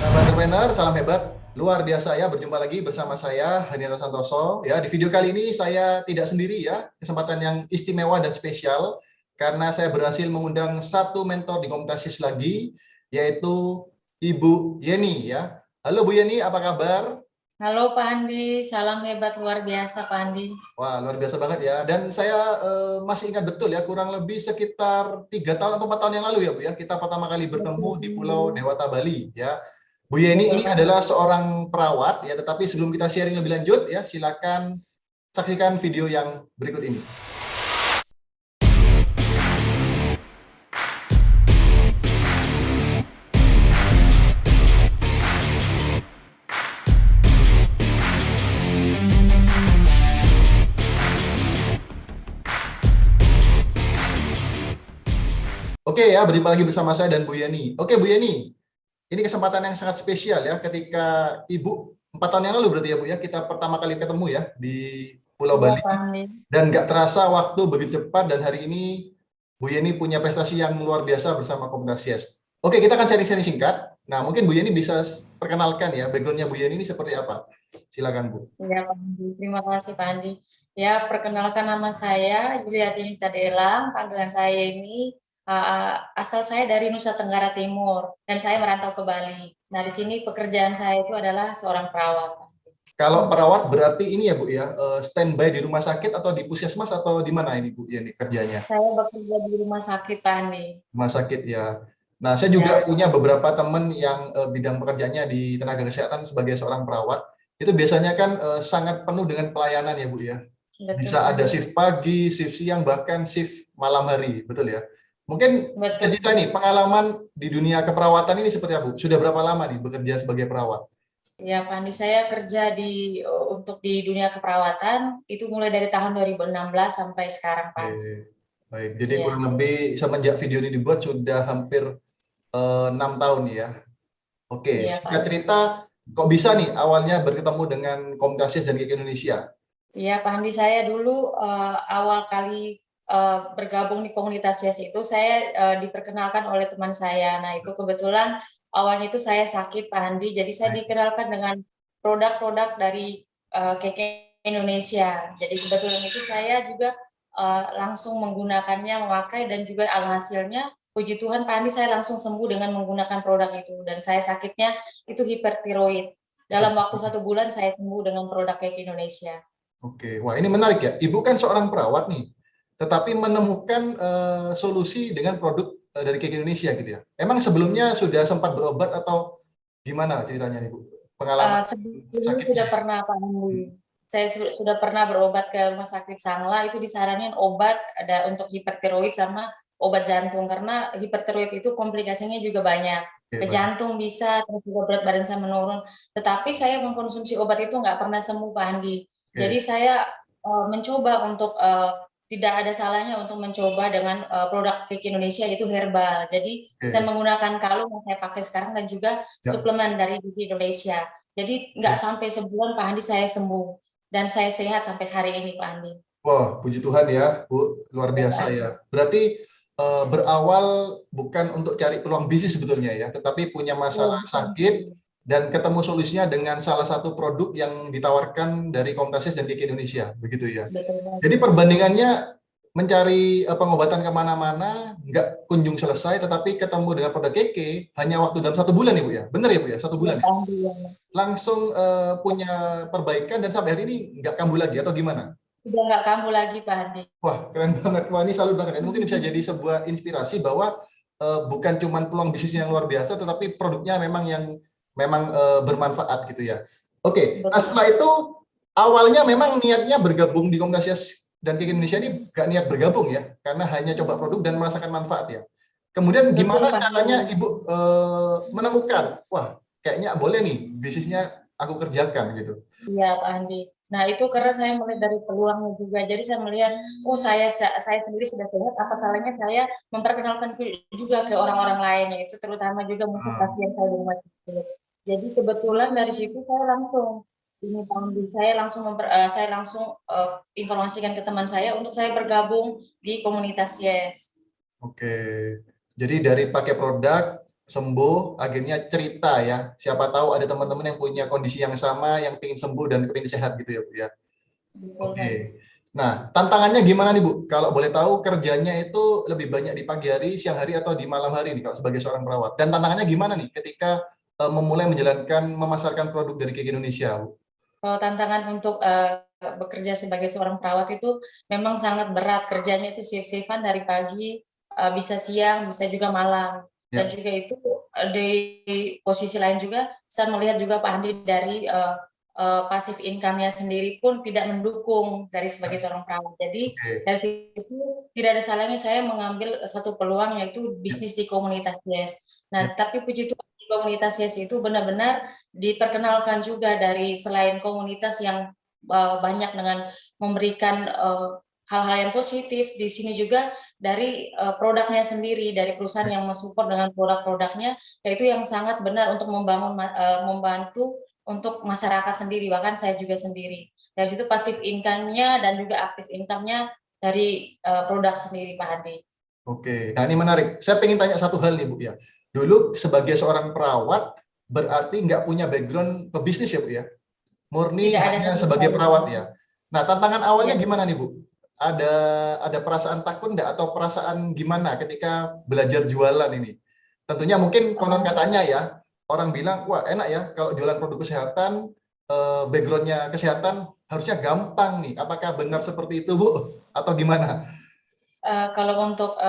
Sahabat entrepreneur, salam hebat. Luar biasa ya, berjumpa lagi bersama saya, Hanito Santoso. Ya, di video kali ini saya tidak sendiri ya, kesempatan yang istimewa dan spesial karena saya berhasil mengundang satu mentor di Komunitas lagi, yaitu Ibu Yeni ya. Halo Bu Yeni, apa kabar? Halo Pak Andi, salam hebat luar biasa Pak Andi. Wah, luar biasa banget ya. Dan saya masih ingat betul ya, kurang lebih sekitar 3 tahun atau 4 tahun yang lalu ya Bu ya, kita pertama kali bertemu di Pulau Dewata Bali ya. Bu Yeni Betul ini Pak adalah Andi. seorang perawat ya, tetapi sebelum kita sharing lebih lanjut ya, silakan saksikan video yang berikut ini. Oke ya, berjumpa lagi bersama saya dan Bu Yeni. Oke Bu Yeni, ini kesempatan yang sangat spesial ya, ketika Ibu 4 tahun yang lalu berarti ya Bu ya, kita pertama kali ketemu ya di Pulau Iya Bali. Pak Andi. Dan nggak terasa waktu begitu cepat, dan hari ini Bu Yeni punya prestasi yang luar biasa bersama Komunitas Yes. Oke, kita akan sharing-sharing singkat. Nah, mungkin Bu Yeni bisa perkenalkan ya, background-nya Bu Yeni ini seperti apa. Silakan Bu. Iya Pak Andi. Terima kasih Pak Andi. Ya, perkenalkan nama saya Yuliatini Tadelang. Panggilan saya ini asal saya dari Nusa Tenggara Timur dan saya merantau ke Bali. Nah, di sini pekerjaan saya itu adalah seorang perawat. Kalau perawat berarti ini ya Bu ya, standby di rumah sakit atau di puskesmas atau di mana ini Bu Yeni kerjanya? Saya bekerja di rumah sakit Pak Andi. Rumah sakit ya. Nah, saya juga Ya, punya beberapa teman yang bidang pekerjaannya di tenaga kesehatan sebagai seorang perawat. Itu biasanya kan sangat penuh dengan pelayanan ya Bu ya. betul Bisa Pak ada Andi. shift pagi, shift siang, bahkan shift malam hari, betul ya? Mungkin Betul. cerita nih, pengalaman di dunia keperawatan ini seperti apa, Bu? Sudah berapa lama nih bekerja sebagai perawat? Ya, Pak Andi, saya kerja untuk di dunia keperawatan itu mulai dari tahun 2016 sampai sekarang, Pak Oke, Andi. baik. Jadi kurang Iya, lebih semenjak video ini dibuat sudah hampir 6 tahun ya. Oke, iya, Pak singkat Andi. cerita, kok bisa nih awalnya bertemu dengan Komunitas dan Geek Indonesia? Iya, Pak Andi, saya dulu awal kali bergabung di komunitas Yes itu saya diperkenalkan oleh teman saya. Nah, itu kebetulan awalnya itu saya sakit, Pak Andi, jadi saya Baik. dikenalkan dengan produk-produk dari Keke Indonesia. Jadi kebetulan itu saya juga langsung menggunakannya, memakai, dan juga alhasilnya puji Tuhan Pak Andi, saya langsung sembuh dengan menggunakan produk itu. Dan saya sakitnya itu hipertiroid. Dalam waktu 1 bulan saya sembuh dengan produk Keke Indonesia. Oke, wah ini menarik ya. Ibu kan seorang perawat nih, tetapi menemukan solusi dengan produk dari Cake Indonesia gitu ya. Emang sebelumnya sudah sempat berobat atau gimana ceritanya Ibu? Pengalaman Sebelumnya sakitnya sudah ya? pernah Pak Hmm. Andi. Saya sudah pernah berobat ke Rumah Sakit Sangla, itu disaranin obat ada untuk hipertiroid sama obat jantung, karena hipertiroid itu komplikasinya juga banyak. Oke, Ke baik. jantung bisa, terus juga berat badan saya menurun. Tetapi saya mengkonsumsi obat itu nggak pernah sembuh, Pak Andi. Jadi Oke, saya mencoba untuk tidak ada salahnya untuk mencoba dengan produk Kiki Indonesia, itu herbal. Jadi saya oke. menggunakan kalung yang saya pakai sekarang dan juga Ya, suplemen dari Kiki Indonesia. Jadi nggak oke. sampai sebulan Pak Andi saya sembuh dan saya sehat sampai hari ini Pak Andi. Wah, puji Tuhan ya, Bu, luar Ya, Pak biasa Andi. ya. Berarti berawal bukan untuk cari peluang bisnis sebetulnya ya, tetapi punya Iya, masalah betul. sakit dan ketemu solusinya dengan salah satu produk yang ditawarkan dari Komunitas dan Kiki Indonesia, begitu ya. Betul Jadi banget. perbandingannya mencari pengobatan kemana-mana nggak kunjung selesai, tetapi ketemu dengan produk Keke hanya waktu dalam 1 bulan ya Bu ya, benar ya Bu ya, 1 bulan Iya, ya? Pak Andi. Ya. Langsung punya perbaikan dan sampai hari ini nggak kambuh lagi atau gimana? Udah nggak kambuh lagi Pak Andi. Wah, keren banget. Wah, ini salut banget. Dan mungkin bisa jadi sebuah inspirasi bahwa bukan cuma peluang bisnis yang luar biasa, tetapi produknya memang yang memang bermanfaat gitu ya. Oke, nah Betul. setelah itu awalnya memang niatnya bergabung di Komunitas dan Kiki Indonesia ini gak niat bergabung ya, karena hanya coba produk dan merasakan manfaat ya. Kemudian Betul gimana Pak caranya Andi. Ibu menemukan, wah kayaknya boleh nih bisnisnya aku kerjakan gitu. Iya, Pak Andi. Nah, itu karena saya melihat dari peluangnya juga. Jadi saya melihat, oh saya sendiri sudah sehat, apa salahnya saya memperkenalkan juga ke orang-orang lainnya, itu terutama juga mungkin Ah, pasien saya di rumah sakit. Jadi kebetulan dari situ saya langsung ini Pak Andi, saya langsung informasikan ke teman saya untuk saya bergabung di komunitas Yes. oke. Jadi dari pakai produk sembuh, akhirnya cerita ya. Siapa tahu ada teman-teman yang punya kondisi yang sama, yang ingin sembuh dan kepingin sehat gitu ya Bu ya. betul Pak. Oke. Nah, tantangannya gimana nih Bu? Kalau boleh tahu kerjanya itu lebih banyak di pagi hari, siang hari, atau di malam hari nih kalau sebagai seorang perawat? Dan tantangannya gimana nih ketika memulai menjalankan, memasarkan produk dari KK Indonesia, Bu? Kalau tantangan untuk bekerja sebagai seorang perawat itu memang sangat berat, kerjanya itu shift-shiftan dari pagi, bisa siang, bisa juga malam. Dan Ya, juga itu di posisi lain juga saya melihat juga Pak Andi dari pasif income-nya sendiri pun tidak mendukung dari sebagai seorang perawat. Jadi oke. dari situ tidak ada salahnya saya mengambil satu peluang yaitu Ya, bisnis di komunitas Yes. ya, Nah, tapi puji Tuhan di komunitas Yes itu benar-benar diperkenalkan juga dari selain komunitas yang banyak dengan memberikan hal-hal yang positif, di sini juga dari produknya sendiri, dari perusahaan ya. yang mensupport dengan produk-produknya, yaitu yang sangat benar untuk membantu untuk masyarakat sendiri, bahkan saya juga sendiri. Dari situ pasif income-nya dan juga aktif income-nya dari produk sendiri, Pak Andi. Oke. Nah, ini menarik. Saya pengen tanya satu hal nih, Bu ya. Dulu sebagai seorang perawat berarti nggak punya background pebisnis ya, Bu ya? Murni Tidak ada hanya sama sebagai sekali, Pak perawat Andi. ya. Nah, tantangan awalnya Ya. gimana nih, Bu? Ada perasaan takut nggak atau perasaan gimana ketika belajar jualan ini? Tentunya mungkin konon katanya ya, orang bilang, wah enak ya kalau jualan produk kesehatan, backgroundnya kesehatan harusnya gampang nih. Apakah benar seperti itu, Bu? Atau gimana? Kalau untuk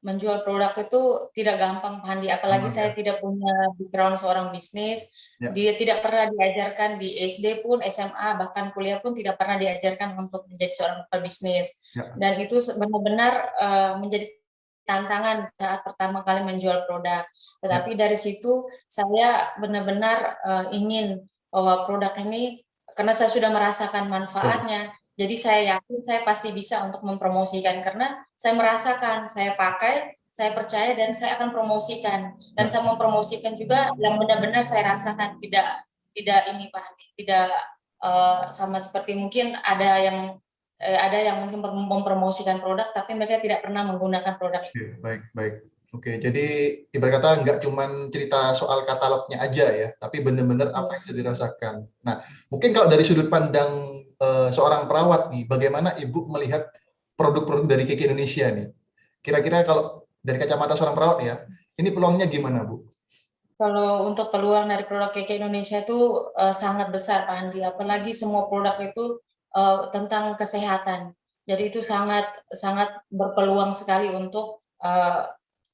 menjual produk itu tidak gampang, Pak Handi. Apalagi Gampang ya? saya tidak punya background seorang bisnis. Ya, Dia tidak pernah diajarkan di SD pun, SMA, bahkan kuliah pun tidak pernah diajarkan untuk menjadi seorang pebisnis. ya, Dan itu benar-benar menjadi tantangan saat pertama kali menjual produk. ya. Tetapi dari situ saya benar-benar ingin bahwa produk ini, karena saya sudah merasakan Betul. manfaatnya, jadi saya yakin saya pasti bisa untuk mempromosikan karena saya merasakan, saya pakai, saya percaya dan saya akan promosikan dan Ya. saya mempromosikan juga yang benar-benar saya rasakan tidak ini Pak Handi, tidak sama seperti mungkin ada yang mungkin mempromosikan produk tapi mereka tidak pernah menggunakan produk itu. Oke, baik, baik. Oke, jadi ibarat kata nggak cuman cerita soal katalognya aja ya, tapi benar-benar apa yang sudah dirasakan. Nah, mungkin kalau dari sudut pandang seorang perawat nih, bagaimana Ibu melihat produk-produk dari KK Indonesia nih? Kira-kira kalau dari kacamata seorang perawat ya, ini peluangnya gimana, Bu? Kalau untuk peluang dari produk KK Indonesia itu sangat besar Pak Andi, apalagi semua produk itu tentang kesehatan. Jadi itu sangat sangat berpeluang sekali untuk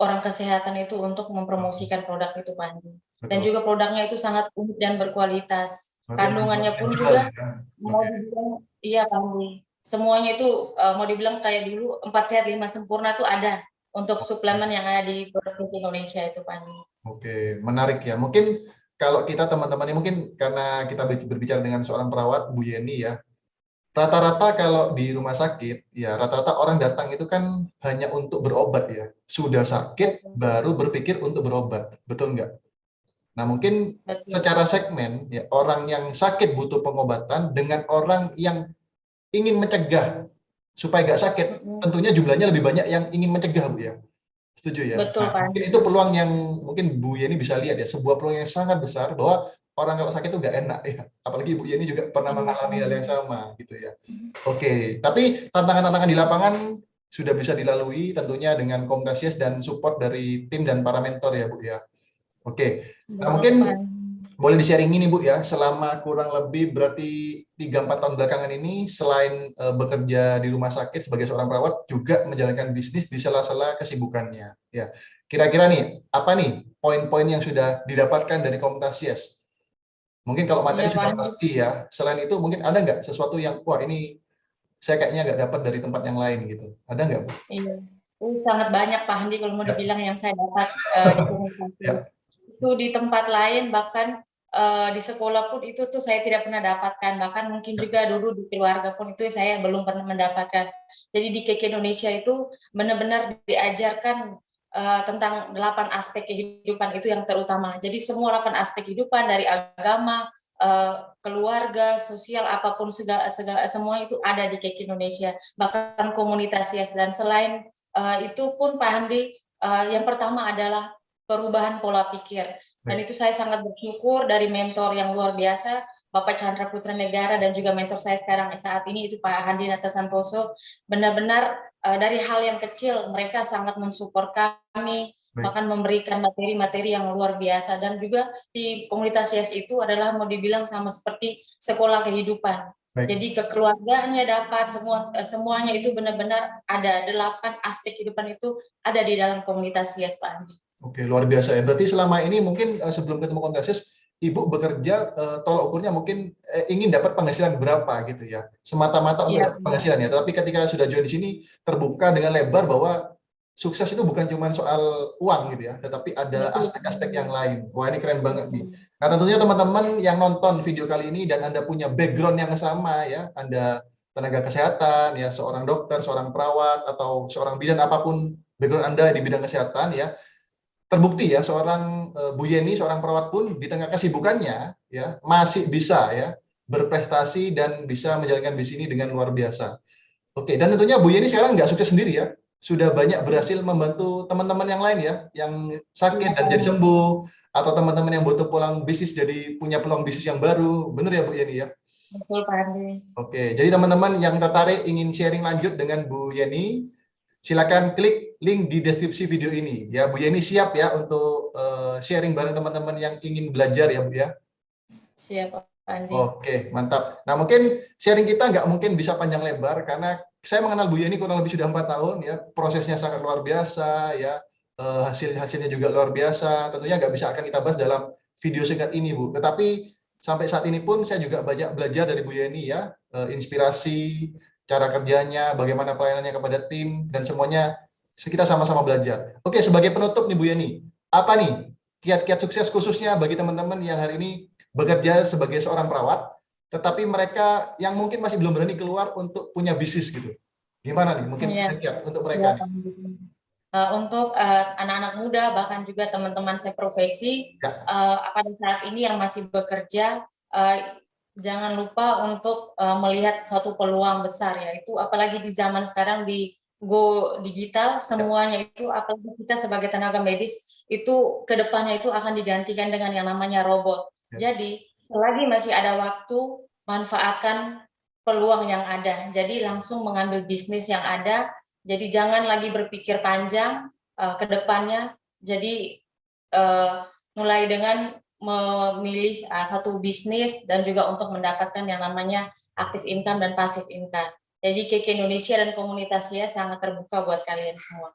orang kesehatan itu untuk mempromosikan produk itu Pak Andi. Dan Betul. juga produknya itu sangat unik dan berkualitas. Berarti yang Kandungannya pun jual juga ya. mau Oke. dibilang iya Pak Andi. Semuanya itu mau dibilang kayak dulu 4 sehat 5 sempurna tuh ada untuk suplemen yang ada di produk KK Indonesia itu Pak Andi. Oke, menarik ya. Mungkin kalau kita teman-teman ini mungkin karena kita berbicara dengan seorang perawat, Bu Yeni ya, rata-rata kalau di rumah sakit, ya rata-rata orang datang itu kan hanya untuk berobat ya. Sudah sakit, Betul, baru berpikir untuk berobat. Betul nggak? Nah mungkin betul. secara segmen, ya orang yang sakit butuh pengobatan dengan orang yang ingin mencegah supaya nggak sakit. Mhm, Tentunya jumlahnya lebih banyak yang ingin mencegah, Bu ya. Setuju ya? betul, Nah, Pak. mungkin itu peluang yang mungkin Bu Yeni bisa lihat ya, sebuah peluang yang sangat besar bahwa orang kalau sakit itu nggak enak ya. Apalagi Bu Yeni juga pernah Iya, Pak. mengalami hal yang sama gitu ya. Oke, tapi tantangan-tantangan di lapangan sudah bisa dilalui tentunya dengan Komkasias dan support dari tim dan para mentor ya Bu ya. Oke, nah Betul, Pak. mungkin boleh di-sharing ini Bu ya, selama kurang lebih berarti 3-4 tahun belakangan ini selain bekerja di rumah sakit sebagai seorang perawat juga menjalankan bisnis di sela-sela kesibukannya. Ya, kira-kira nih apa nih poin-poin yang sudah didapatkan dari Komkasias? Mungkin kalau Iya, materi Pak. sudah pasti ya. Selain itu mungkin ada nggak sesuatu yang wah ini saya kayaknya nggak dapat dari tempat yang lain gitu. Ada nggak, Bu? Iya. Sangat banyak, Pak Handi, kalau mau Ya, dibilang yang saya dapat di komunikasi. ya, Itu di tempat lain, bahkan di sekolah pun itu tuh saya tidak pernah dapatkan. Bahkan mungkin ya, juga dulu di keluarga pun itu saya belum pernah mendapatkan. Jadi di KK Indonesia itu benar-benar diajarkan tentang 8 aspek kehidupan itu yang terutama. Jadi semua 8 aspek kehidupan dari agama, keluarga, sosial, apapun segala, segala semua itu ada di KK Indonesia. Bahkan komunitas Yes. Dan selain itu pun Pak Handi, yang pertama adalah perubahan pola pikir. Dan itu saya sangat bersyukur dari mentor yang luar biasa, Bapak Chandra Putra Negara, dan juga mentor saya sekarang saat ini itu Pak Handinata Santoso. Benar-benar dari hal yang kecil mereka sangat mensupport kami, bahkan memberikan materi-materi yang luar biasa. Dan juga di komunitas YES itu adalah mau dibilang sama seperti sekolah kehidupan. Jadi kekeluargaannya dapat semuanya itu benar-benar ada 8 aspek kehidupan itu ada di dalam komunitas YES, Pak Andi. Oke, luar biasa ya. Berarti selama ini mungkin sebelum ketemu komunitas YES, Ibu bekerja tolak ukurnya mungkin ingin dapat penghasilan berapa gitu ya, semata-mata untuk dapat penghasilan ya. Tapi ketika sudah join di sini terbuka dengan lebar bahwa sukses itu bukan cuma soal uang gitu ya, tetapi ada aspek-aspek yang lain. Wah, ini keren banget nih. Nah, tentunya teman-teman yang nonton video kali ini dan Anda punya background yang sama ya, Anda tenaga kesehatan ya, seorang dokter, seorang perawat atau seorang bidan, apapun background Anda di bidang kesehatan ya. Terbukti ya, seorang Bu Yeni, seorang perawat pun di tengah kesibukannya ya masih bisa ya berprestasi dan bisa menjalankan bisnis ini dengan luar biasa. Oke, dan tentunya Bu Yeni sekarang nggak sukses sendiri ya, sudah banyak berhasil membantu teman-teman yang lain ya, yang sakit dan jadi sembuh, atau teman-teman yang butuh pulang bisnis jadi punya peluang bisnis yang baru. Benar ya Bu Yeni ya? Betul Pak Andi. Oke, jadi teman-teman yang tertarik ingin sharing lanjut dengan Bu Yeni, silakan klik link di deskripsi video ini ya. Bu Yeni siap ya untuk sharing bareng teman-teman yang ingin belajar ya Bu ya. Siap Pak Andi. Oke, mantap. Nah, mungkin sharing kita nggak mungkin bisa panjang lebar karena saya mengenal Bu Yeni kurang lebih sudah 4 tahun ya. Prosesnya sangat luar biasa ya. Hasilnya juga luar biasa. Tentunya nggak bisa akan kita bahas dalam video singkat ini Bu. Tetapi sampai saat ini pun saya juga banyak belajar dari Bu Yeni ya. Inspirasi, cara kerjanya, bagaimana pelayanannya kepada tim, dan semuanya kita sama-sama belajar. Oke, sebagai penutup nih Bu Yeni, apa nih kiat-kiat sukses khususnya bagi teman-teman yang hari ini bekerja sebagai seorang perawat, tetapi mereka yang mungkin masih belum berani keluar untuk punya bisnis gitu. Gimana nih mungkin kiat untuk mereka? Untuk anak-anak muda, bahkan juga teman-teman saya profesi, pada saat ini yang masih bekerja, jangan lupa untuk melihat suatu peluang besar ya. Itu apalagi di zaman sekarang di go digital semuanya itu, apalagi kita sebagai tenaga medis itu kedepannya itu akan digantikan dengan yang namanya robot. Jadi selagi masih ada waktu, manfaatkan peluang yang ada. Jadi langsung mengambil bisnis yang ada. Jadi jangan lagi berpikir panjang ke depannya. Jadi mulai dengan memilih satu bisnis dan juga untuk mendapatkan yang namanya active income dan passive income. Jadi KK Indonesia dan komunitasnya sangat terbuka buat kalian semua.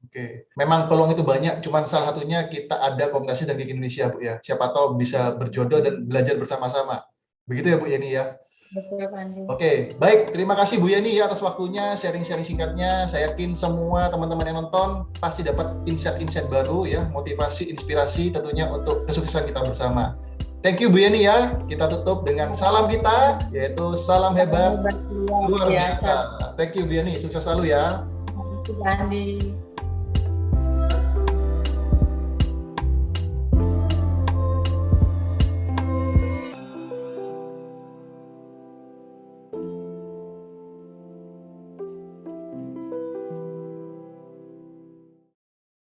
Oke, memang peluang itu banyak, cuman salah satunya kita ada komunitas dan KK Indonesia Bu ya. Siapa tahu bisa berjodoh dan belajar bersama-sama. Begitu ya Bu Yeni ya? Betul, Pak Andi. Oke, baik. Terima kasih Bu Yeni ya atas waktunya, sharing-sharing singkatnya. Saya yakin semua teman-teman yang nonton pasti dapat insight-insight baru ya, motivasi, inspirasi tentunya untuk kesuksesan kita bersama. Thank you Bu Yeni ya. Kita tutup dengan salam kita, yaitu salam hebat luar biasa. Thank you Bu Yeni, sukses selalu ya. Terima kasih Pak Andi.